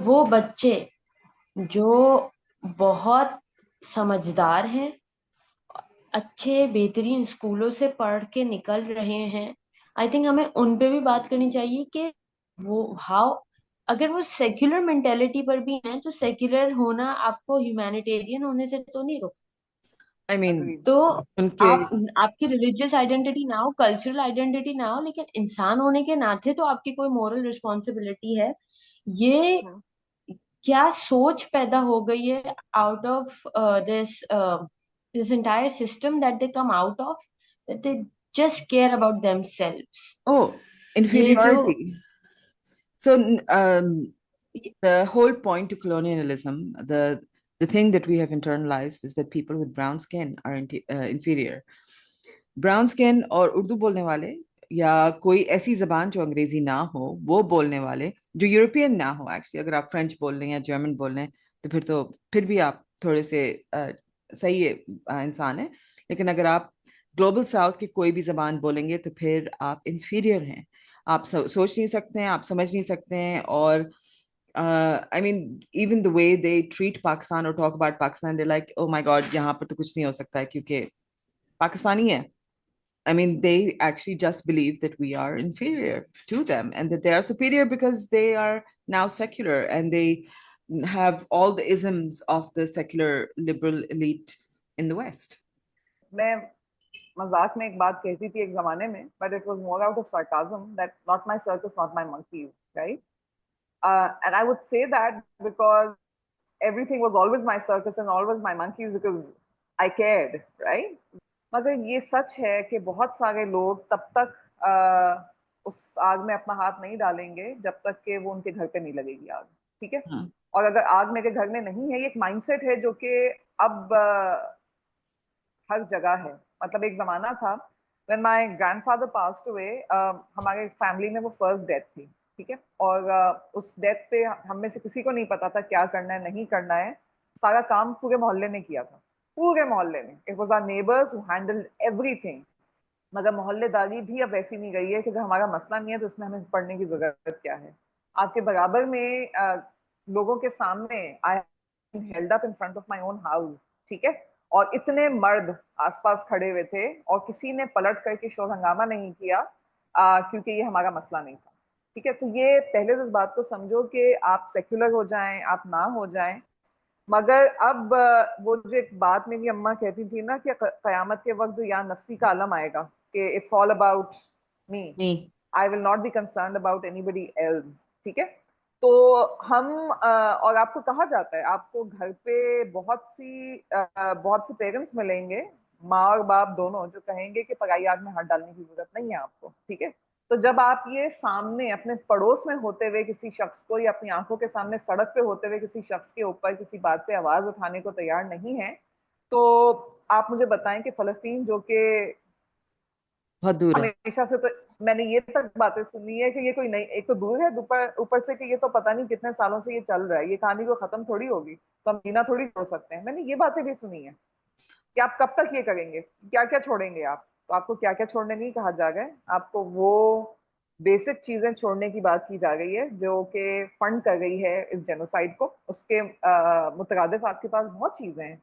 वो बच्चे जो बहुत समझदार हैं, अच्छे बेहतरीन स्कूलों से पढ़ के निकल रहे हैं, आई थिंक हमें उन पे भी बात करनी चाहिए कि वो हाउ, अगर वो सेक्युलर मेंटेलिटी पर भी हैं तो सेक्युलर होना आपको ह्यूमैनिटेरियन होने से तो नहीं रोक। आई मीन सकता। तो उनके। आप, आपकी रिलीजियस आइडेंटिटी ना हो, कल्चरल आइडेंटिटी ना हो, लेकिन इंसान होने के नाते तो आपकी कोई मोरल रिस्पॉन्सिबिलिटी है। ये हम्म। क्या सोच पैदा हो गई है out of this this entire system that they come out of, that they just care about themselves. Oh, ये जो inferiority. So the whole point to colonialism, the thing that we have internalized is that people with brown skin are inferior. Brown skin और उर्दू बोलने वाले, या कोई ऐसी जबान जो अंग्रेजी ना हो वो बोलने वाले, जो यूरोपियन ना हो एक्चुअली, अगर आप फ्रेंच बोल रहे हैं या जर्मन बोल रहे हैं तो फिर भी आप थोड़े से सही है, इंसान है। लेकिन अगर आप ग्लोबल साउथ की कोई भी जबान बोलेंगे तो फिर आप इंफीरियर हैं। आप सोच नहीं सकते हैं, आप समझ नहीं सकते हैं। और I mean even the way they treat Pakistan और talk about Pakistan, they like oh my god, यहाँ पर तो कुछ नहीं हो सकता है क्योंकि पाकिस्तानी है। I mean, they actually just believe that we are inferior to them and that they are superior because they are now secular and they have all the isms of the secular liberal elite in the West. मैं मजाक में एक बात कहती थी एक जमाने में, but it was more out of sarcasm that not my circus, not my monkeys, right? And I would say that because everything was always my circus and always my monkeys because I cared, right? मगर ये सच है कि बहुत सारे लोग तब तक उस आग में अपना हाथ नहीं डालेंगे जब तक कि वो उनके घर पे नहीं लगेगी आग। ठीक है। Hmm. और अगर आग मेरे घर में नहीं है, ये एक माइंडसेट है जो कि अब हर जगह है। मतलब एक जमाना था when my grandfather passed away, हमारे फैमिली में वो फर्स्ट डेथ थी। ठीक है। और उस डेथ पे हम में से किसी को नहीं पता था क्या करना है नहीं करना है। सारा काम पूरे मोहल्ले ने किया था, पूरे मोहल्ले ने। It was our neighbours who handled everything. मगर मोहल्लेदारी भी अब वैसी नहीं गई है कि अगर हमारा मसला नहीं है तो उसमें हमें पढ़ने की जरूरत क्या है। आपके बराबर में लोगों के सामने I held up in front of my own house. ठीक है। और इतने मर्द आसपास खड़े हुए थे और किसी ने पलट करके शोर हंगामा नहीं किया, क्योंकि ये हमारा मसला नहीं था। ठीक है। तो ये पहले तो इस बात को समझो कि आप सेक्युलर हो जाएं आप ना हो जाएं। मगर अब वो जो एक बात मेरी अम्मा कहती थी ना कि कयामत के वक्त जो या नफसी का आलम आएगा कि it's all about me, Me. I will not be concern about anybody else. ठीक है। तो हम और आपको कहा जाता है, आपको घर पे बहुत से पेरेंट्स मिलेंगे, माँ और बाप दोनों, जो कहेंगे कि पराई आग में हाथ डालने की जरूरत नहीं है आपको। ठीक है। तो जब आप ये सामने अपने पड़ोस में होते हुए किसी शख्स को, या अपनी आंखों के सामने सड़क पे होते हुए किसी शख्स के ऊपर किसी बात पे आवाज उठाने को तैयार नहीं है, तो आप मुझे बताएं कि फलस्तीन जो कि बहुत दूर है। हमेशा से, तो मैंने ये तक बातें सुनी है कि ये कोई नहीं, एक तो दूर है, ऊपर ऊपर से कि ये तो पता नहीं कितने सालों से ये चल रहा है, ये कहानी को खत्म थोड़ी होगी, तो हम जीना थोड़ी छोड़ सकते हैं। मैंने ये बातें भी सुनी है कि आप कब तक ये करेंगे, क्या क्या छोड़ेंगे आप। तो आपको क्या क्या छोड़ने नहीं कहा जा रहा है, आपको वो बेसिक चीजें छोड़ने की बात की जा रही है जो कि फंड कर रही है इस जेनोसाइड को। उसके मुतरादिफ आपके पास बहुत चीजें हैं।